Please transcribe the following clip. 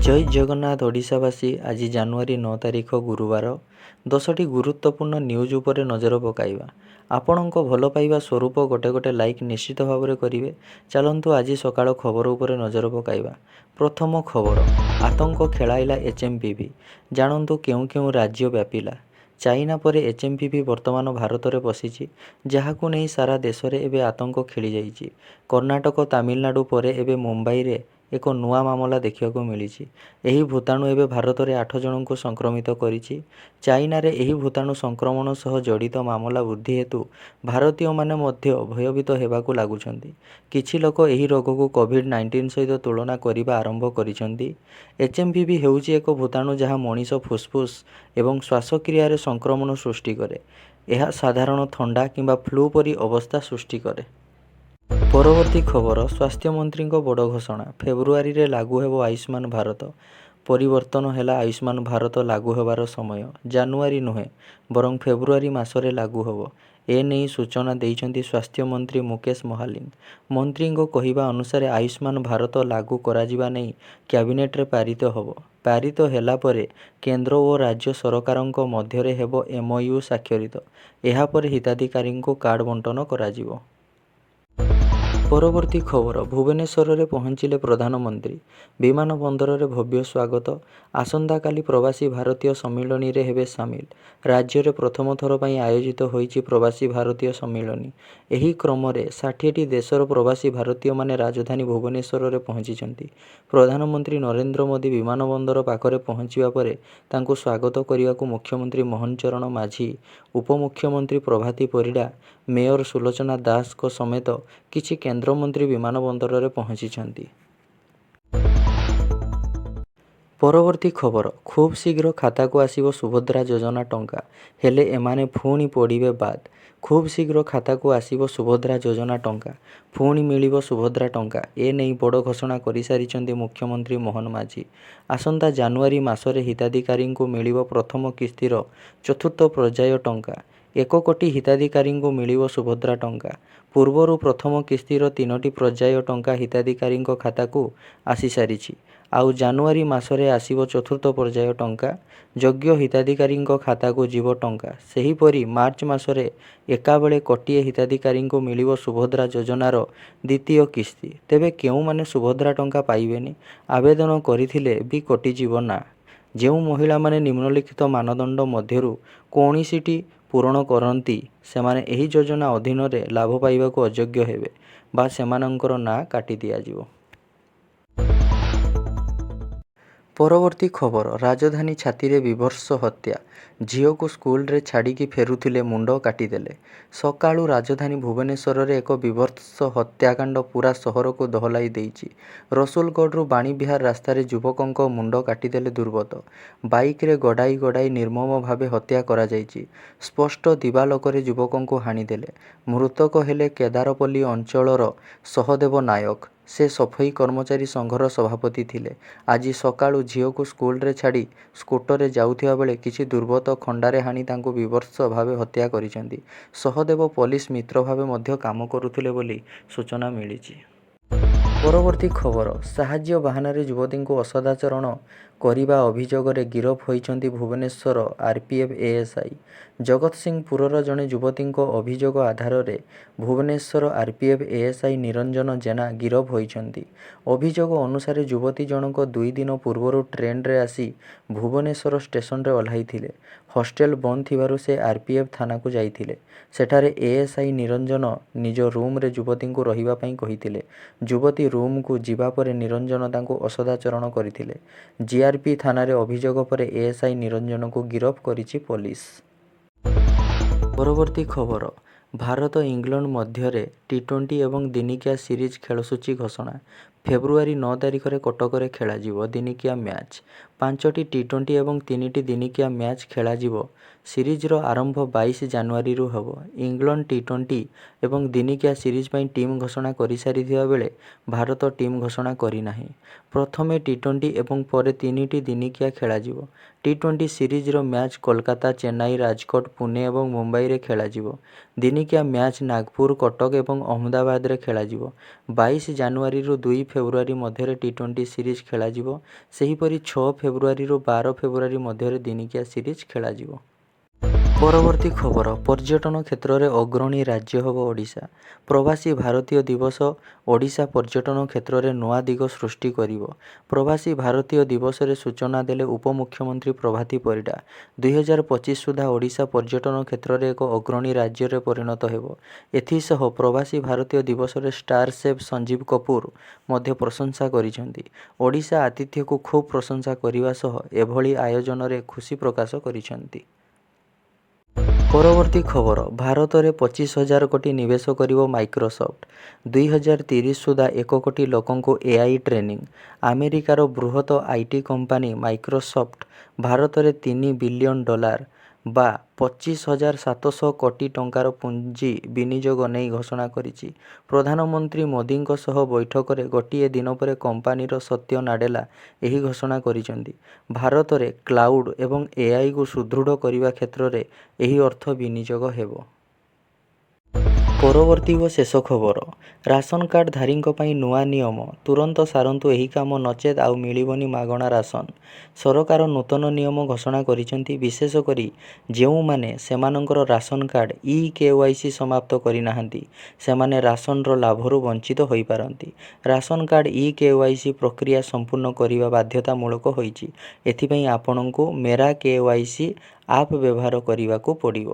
ଜୟ ଜଗନ୍ନାଥ ଓଡ଼ିଶାବାସୀ। ଆଜି ଜାନୁଆରୀ 9 ତାରିଖ ଗୁରୁବାର। 10ଟି ଗୁରୁତ୍ୱପୂର୍ଣ୍ଣ ନ୍ୟୁଜ୍ ଉପରେ ନଜର ପକାଇବା। ଆପଣଙ୍କ ଭଲ ପାଇବା ସ୍ୱରୂପ ଗୋଟେ ଲାଇକ୍ ନିଶ୍ଚିତ ଭାବରେ କରିବେ। ଚାଲନ୍ତୁ ଆଜି ସକାଳ ଖବର ଉପରେ ନଜର ପକାଇବା। ପ୍ରଥମ ଖବର, ଆତଙ୍କ ଖେଳାଇଲା ଏଚ୍ଏମ୍ପିଭି। ଜାଣନ୍ତୁ କେଉଁ କେଉଁ ରାଜ୍ୟ ବ୍ୟାପିଲା। ଚାଇନା ପରେ ଏଚ୍ଏମ୍ପିଭି ବର୍ତ୍ତମାନ ଭାରତରେ ପଶିଛି, ଯାହାକୁ ନେଇ ସାରା ଦେଶରେ ଏବେ ଆତଙ୍କ ଖେଳିଯାଇଛି। କର୍ଣ୍ଣାଟକ, ତାମିଲନାଡୁ ପରେ ଏବେ ମୁମ୍ବାଇରେ ଏକ ନୂଆ ମାମଲା ଦେଖିବାକୁ ମିଳିଛି। ଏହି ଭୂତାଣୁ ଏବେ ଭାରତରେ 8 ଜଣଙ୍କୁ ସଂକ୍ରମିତ କରିଛି। ଚାଇନାରେ ଏହି ଭୂତାଣୁ ସଂକ୍ରମଣ ସହ ଜଡ଼ିତ ମାମଲା ବୃଦ୍ଧି ହେତୁ ଭାରତୀୟମାନେ ମଧ୍ୟ ଭୟଭୀତ ହେବାକୁ ଲାଗୁଛନ୍ତି। କିଛି ଲୋକ ଏହି ରୋଗକୁ କୋଭିଡ୍-19 ସହିତ ତୁଳନା କରିବା ଆରମ୍ଭ କରିଛନ୍ତି। ଏଚ୍ଏମ୍ପିଭି ହେଉଛି ଏକ ଭୂତାଣୁ ଯାହା ମଣିଷ ଫୁସ୍ଫୁସ୍ ଏବଂ ଶ୍ୱାସକ୍ରିୟାରେ ସଂକ୍ରମଣ ସୃଷ୍ଟି କରେ। ଏହା ସାଧାରଣ ଥଣ୍ଡା କିମ୍ବା ଫ୍ଲୁ ପରି ଅବସ୍ଥା ସୃଷ୍ଟି କରେ। ପରବର୍ତ୍ତୀ ଖବର, ସ୍ୱାସ୍ଥ୍ୟମନ୍ତ୍ରୀଙ୍କ ବଡ଼ ଘୋଷଣା। ଫେବୃଆରୀରେ ଲାଗୁ ହେବ ଆୟୁଷ୍ମାନ ଭାରତ। ପରିବର୍ତ୍ତନ ହେଲା ଆୟୁଷ୍ମାନ ଭାରତ ଲାଗୁ ହେବାର ସମୟ। ଜାନୁଆରୀ ନୁହେଁ, ବରଂ ଫେବୃଆରୀ ମାସରେ ଲାଗୁ ହେବ। ଏନେଇ ସୂଚନା ଦେଇଛନ୍ତି ସ୍ୱାସ୍ଥ୍ୟମନ୍ତ୍ରୀ ମୁକେଶ ମହାଲିକ। ମନ୍ତ୍ରୀଙ୍କ କହିବା ଅନୁସାରେ ଆୟୁଷ୍ମାନ ଭାରତ ଲାଗୁ କରାଯିବା ନେଇ କ୍ୟାବିନେଟ୍ରେ ପାରିତ ହେବ। ପାରିତ ହେଲା ପରେ କେନ୍ଦ୍ର ଓ ରାଜ୍ୟ ସରକାରଙ୍କ ମଧ୍ୟରେ ହେବ MOU ସ୍ୱାକ୍ଷରିତ। ଏହାପରେ ହିତାଧିକାରୀଙ୍କୁ କାର୍ଡ ବଣ୍ଟନ କରାଯିବ। ପରବର୍ତ୍ତୀ ଖବର, ଭୁବନେଶ୍ୱରରେ ପହଞ୍ଚିଲେ ପ୍ରଧାନମନ୍ତ୍ରୀ। ବିମାନବନ୍ଦରରେ ଭବ୍ୟ ସ୍ୱାଗତ। ଆସନ୍ତାକାଲି ପ୍ରବାସୀ ଭାରତୀୟ ସମ୍ମିଳନୀରେ ହେବେ ସାମିଲ। ରାଜ୍ୟରେ ପ୍ରଥମ ଥର ପାଇଁ ଆୟୋଜିତ ହୋଇଛି ପ୍ରବାସୀ ଭାରତୀୟ ସମ୍ମିଳନୀ। ଏହି କ୍ରମରେ 60ଟି ଦେଶର ପ୍ରବାସୀ ଭାରତୀୟମାନେ ରାଜଧାନୀ ଭୁବନେଶ୍ୱରରେ ପହଞ୍ଚିଛନ୍ତି। ପ୍ରଧାନମନ୍ତ୍ରୀ ନରେନ୍ଦ୍ର ମୋଦି ବିମାନବନ୍ଦର ପାଖରେ ପହଞ୍ଚିବା ପରେ ତାଙ୍କୁ ସ୍ୱାଗତ କରିବାକୁ ମୁଖ୍ୟମନ୍ତ୍ରୀ ମୋହନ ଚରଣ ମାଝୀ, ଉପମୁଖ୍ୟମନ୍ତ୍ରୀ ପ୍ରଭାତୀ ପରିଡା, ମେୟର ସୁଲୋଚନା ଦାସଙ୍କ ସମେତ କିଛି କେନ୍ଦ୍ରମନ୍ତ୍ରୀ ବିମାନବନ୍ଦରରେ ପହଞ୍ଚିଛନ୍ତି। ପରବର୍ତ୍ତୀ ଖବର, ଖୁବ୍ ଶୀଘ୍ର ଖାତାକୁ ଆସିବ ସୁଭଦ୍ରା ଯୋଜନା ଟଙ୍କା, ହେଲେ ଏମାନେ ପୁଣି ପଡ଼ିବେ ବାଦ୍। ଖୁବ୍ ଶୀଘ୍ର ଖାତାକୁ ଆସିବ ସୁଭଦ୍ରା ଯୋଜନା ଟଙ୍କା, ପୁଣି ମିଳିବ ସୁଭଦ୍ରା ଟଙ୍କା। ଏ ନେଇ ବଡ଼ ଘୋଷଣା କରିସାରିଛନ୍ତି ମୁଖ୍ୟମନ୍ତ୍ରୀ ମୋହନ ମାଝୀ। ଆସନ୍ତା ଜାନୁଆରୀ ମାସରେ ହିତାଧିକାରୀଙ୍କୁ ମିଳିବ ପ୍ରଥମ କିସ୍ତିର 4ଥ ପର୍ଯ୍ୟାୟ ଟଙ୍କା। 1 କୋଟି ହିତାଧିକାରୀଙ୍କୁ ମିଳିବ ସୁଭଦ୍ରା ଟଙ୍କା। ପୂର୍ବରୁ ପ୍ରଥମ କିସ୍ତିର 3ଟି ପର୍ଯ୍ୟାୟ ଟଙ୍କା ହିତାଧିକାରୀଙ୍କ ଖାତାକୁ ଆସିସାରିଛି। ଆଉ ଜାନୁଆରୀ ମାସରେ ଆସିବ 4ଥ ପର୍ଯ୍ୟାୟ ଟଙ୍କା। ଯୋଗ୍ୟ ହିତାଧିକାରୀଙ୍କ ଖାତାକୁ ଯିବ ଟଙ୍କା। ସେହିପରି ମାର୍ଚ୍ଚ ମାସରେ ଏକାବେଳେ କୋଟିଏ ହିତାଧିକାରୀଙ୍କୁ ମିଳିବ ସୁଭଦ୍ରା ଯୋଜନାର 2ୟ କିସ୍ତି। ତେବେ କେଉଁମାନେ ସୁଭଦ୍ରା ଟଙ୍କା ପାଇବେନି? ଆବେଦନ କରିଥିଲେ ବି କଟିଯିବ ନା। ଯେଉଁ ମହିଳାମାନେ ନିମ୍ନଲିଖିତ ମାନଦଣ୍ଡ ମଧ୍ୟରୁ କୌଣସିଟି ପୂରଣ କରନ୍ତି, ସେମାନେ ଏହି ଯୋଜନା ଅଧୀନରେ ଲାଭ ପାଇବାକୁ ଅଯୋଗ୍ୟ ହେବେ ବା ସେମାନଙ୍କର ନାଁ କାଟି ଦିଆଯିବ। ପରବର୍ତ୍ତୀ ଖବର, ରାଜଧାନୀ ଛାତିରେ ବୀଭତ୍ସ ହତ୍ୟା। ଝିଅକୁ ସ୍କୁଲରେ ଛାଡ଼ିକି ଫେରୁଥିଲେ ମୁଣ୍ଡ କାଟିଦେଲେ। ସକାଳୁ ରାଜଧାନୀ ଭୁବନେଶ୍ୱରରେ ଏକ ବୀଭତ୍ସ ହତ୍ୟାକାଣ୍ଡ ପୂରା ସହରକୁ ଦୋହଲାଇ ଦେଇଛି। ରସୁଲଗଡ଼ରୁ ବାଣୀବିହାର ରାସ୍ତାରେ ଯୁବକଙ୍କ ମୁଣ୍ଡ କାଟିଦେଲେ ଦୁର୍ବୃତ୍ତ। ବାଇକ୍ରେ ଗଡ଼ାଇ ନିର୍ମମ ଭାବେ ହତ୍ୟା କରାଯାଇଛି। ସ୍ପଷ୍ଟ ଦିବାଲୋକରେ ଯୁବକଙ୍କୁ ହାଣିଦେଲେ। ମୃତକ ହେଲେ କେଦାରପଲ୍ଲୀ ଅଞ୍ଚଳର ସହଦେବ ନାୟକ। ସେ ସଫେଇ କର୍ମଚାରୀ ସଂଘର ସଭାପତି ଥିଲେ। ଆଜି ସକାଳୁ ଝିଅକୁ ସ୍କୁଲରେ ଛାଡ଼ି ସ୍କୁଟରରେ ଯାଉଥିବା ବେଳେ କିଛି ଦୁର୍ବୃତ୍ତ ଖଣ୍ଡାରେ ହାଣି ତାଙ୍କୁ ବୀଭତ୍ସ ଭାବେ ହତ୍ୟା କରିଛନ୍ତି। ସହଦେବ ପୋଲିସ ମିତ୍ର ଭାବେ ମଧ୍ୟ କାମ କରୁଥିଲେ ବୋଲି ସୂଚନା ମିଳିଛି। ପରବର୍ତ୍ତୀ ଖବର, ସାହାଯ୍ୟ ବାହାନାରେ ଯୁବତୀଙ୍କୁ ଅସଦାଚରଣ କରିବା ଅଭିଯୋଗରେ ଗିରଫ ହୋଇଛନ୍ତି ଭୁବନେଶ୍ୱର RPF ASI। ଜଗତସିଂହପୁରର ଜଣେ ଯୁବତୀଙ୍କ ଅଭିଯୋଗ ଆଧାରରେ ଭୁବନେଶ୍ୱର RPF ASI ନିରଞ୍ଜନ ଜେନା ଗିରଫ ହୋଇଛନ୍ତି। ଅଭିଯୋଗ ଅନୁସାରେ ଯୁବତୀ ଜଣକ 2 ଦିନ ପୂର୍ବରୁ ଟ୍ରେନ୍ରେ ଆସି ଭୁବନେଶ୍ୱର ଷ୍ଟେସନରେ ଓହ୍ଲାଇଥିଲେ। ହଷ୍ଟେଲ ବନ୍ଦ ଥିବାରୁ ସେ RPF ଥାନାକୁ ଯାଇଥିଲେ। ସେଠାରେ ASI ନିରଞ୍ଜନ ନିଜ ରୁମ୍ରେ ଯୁବତୀଙ୍କୁ ରହିବା ପାଇଁ କହିଥିଲେ। ଯୁବତୀ ରୁମ୍କୁ ଯିବା ପରେ ନିରଞ୍ଜନ ତାଙ୍କୁ ଅସଦାଚରଣ କରିଥିଲେ। GRP ଥାନାରେ ଅଭିଯୋଗ ପରେ ASI ନିରଞ୍ଜନକୁ ଗିରଫ କରିଛି ପୋଲିସ। ପରବର୍ତ୍ତୀ ଖବର, ଭାରତ ଇଂଲଣ୍ଡ ମଧ୍ୟରେ T20 ଏବଂ ଦିନିକିଆ ସିରିଜ୍ ଖେଳସୂଚୀ ଘୋଷଣା। ଫେବୃଆରୀ 9 ତାରିଖରେ କଟକରେ ଖେଳାଯିବ ଦିନିକିଆ ମ୍ୟାଚ୍। 5ଟି T20 ଏବଂ 3ଟି ଦିନିକିଆ ମ୍ୟାଚ୍ ଖେଳାଯିବ। ସିରିଜର ଆରମ୍ଭ 22 ଜାନୁଆରୀରୁ ହେବ। ଇଂଲଣ୍ଡ T20 ଏବଂ ଦିନିକିଆ ସିରିଜ୍ ପାଇଁ ଟିମ୍ ଘୋଷଣା କରିସାରିଥିବା ବେଳେ ଭାରତ ଟିମ୍ ଘୋଷଣା କରିନାହିଁ। ପ୍ରଥମେ T20 ଏବଂ ପରେ 3ଟି ଦିନିକିଆ ଖେଳାଯିବ। T20 ସିରିଜର ମ୍ୟାଚ୍ କୋଲକାତା, ଚେନ୍ନାଇ, ରାଜକୋଟ, ପୁନେ ଏବଂ ମୁମ୍ବାଇରେ ଖେଳାଯିବ। ଦିନିକିଆ ମ୍ୟାଚ୍ ନାଗପୁର, କଟକ ଏବଂ ଅହମ୍ମଦାବାଦରେ ଖେଳାଯିବ। 22 ଜାନୁଆରୀରୁ 2 ଫେବୃଆରୀ ମଧ୍ୟରେ ଟି20 ସିରିଜ୍ ଖେଳାଯିବ। ସେହିପରି 6 ଫେବୃଆରୀରୁ 12 ଫେବୃଆରୀ ମଧ୍ୟରେ ଦିନିକିଆ ସିରିଜ୍ ଖେଳାଯିବ। ପରବର୍ତ୍ତୀ ଖବର, ପର୍ଯ୍ୟଟନ କ୍ଷେତ୍ରରେ ଅଗ୍ରଣୀ ରାଜ୍ୟ ହେବ ଓଡ଼ିଶା। ପ୍ରବାସୀ ଭାରତୀୟ ଦିବସ ଓଡ଼ିଶା ପର୍ଯ୍ୟଟନ କ୍ଷେତ୍ରରେ ନୂଆ ଦିଗ ସୃଷ୍ଟି କରିବ। ପ୍ରବାସୀ ଭାରତୀୟ ଦିବସରେ ସୂଚନା ଦେଲେ ଉପମୁଖ୍ୟମନ୍ତ୍ରୀ ପ୍ରଭାତୀ ପରିଡ଼ା। 2025 ସୁଦ୍ଧା ଓଡ଼ିଶା ପର୍ଯ୍ୟଟନ କ୍ଷେତ୍ରରେ ଏକ ଅଗ୍ରଣୀ ରାଜ୍ୟରେ ପରିଣତ ହେବ। ଏଥିସହ ପ୍ରବାସୀ ଭାରତୀୟ ଦିବସରେ ଷ୍ଟାର ସେଫ୍ ସଞ୍ଜୀବ କପୁର ମଧ୍ୟ ପ୍ରଶଂସା କରିଛନ୍ତି। ଓଡ଼ିଶା ଆତିଥ୍ୟକୁ ଖୁବ୍ ପ୍ରଶଂସା କରିବା ସହ ଏଭଳି ଆୟୋଜନରେ ଖୁସି ପ୍ରକାଶ କରିଛନ୍ତି। ପରବର୍ତ୍ତୀ ଖବର, ଭାରତରେ 25,000 କୋଟି ନିବେଶ କରିବ ମାଇକ୍ରୋସଫ୍ଟ। 2030 ସୁଦ୍ଧା 1 କୋଟି ଲୋକଙ୍କୁ ଏଆଇ ଟ୍ରେନିଂ। ଆମେରିକାର ବୃହତ ଆଇଟି କମ୍ପାନୀ ମାଇକ୍ରୋସଫ୍ଟ ଭାରତରେ $3 ବିଲିୟନ ବା 25,700 କୋଟି ଟଙ୍କାର ପୁଞ୍ଜି ବିନିଯୋଗ ନେଇ ଘୋଷଣା କରିଛି। ପ୍ରଧାନମନ୍ତ୍ରୀ ମୋଦିଙ୍କ ସହ ବୈଠକରେ ଗୋଟିଏ ଦିନ ପରେ କମ୍ପାନୀର ସତ୍ୟ ନାଡେଲା ଏହି ଘୋଷଣା କରିଛନ୍ତି। ଭାରତରେ କ୍ଲାଉଡ୍ ଏବଂ ଏଆଇକୁ ସୁଦୃଢ଼ କରିବା କ୍ଷେତ୍ରରେ ଏହି ଅର୍ଥ ବିନିଯୋଗ ହେବ। ପରବର୍ତ୍ତୀ ଓ ଶେଷ ଖବର, ରାସନ କାର୍ଡଧାରୀଙ୍କ ପାଇଁ ନୂଆ ନିୟମ। ତୁରନ୍ତ ସାରନ୍ତୁ ଏହି କାମ, ନଚେତ୍ ଆଉ ମିଳିବନି ମାଗଣା ରାସନ। ସରକାର ନୂତନ ନିୟମ ଘୋଷଣା କରିଛନ୍ତି। ବିଶେଷ କରି ଯେଉଁମାନେ ସେମାନଙ୍କର ରାସନ କାର୍ଡ ଇ-କେୱାଇସି ସମାପ୍ତ କରିନାହାନ୍ତି, ସେମାନେ ରାସନର ଲାଭରୁ ବଞ୍ଚିତ ହୋଇପାରନ୍ତି। ରାସନ କାର୍ଡ ଇ-କେୱାଇସି ପ୍ରକ୍ରିୟା ସମ୍ପୂର୍ଣ୍ଣ କରିବା ବାଧ୍ୟତାମୂଳକ ହୋଇଛି। ଏଥିପାଇଁ ଆପଣଙ୍କୁ ମେରା କେୱାଇସି ଆପ୍ ବ୍ୟବହାର କରିବାକୁ ପଡ଼ିବ।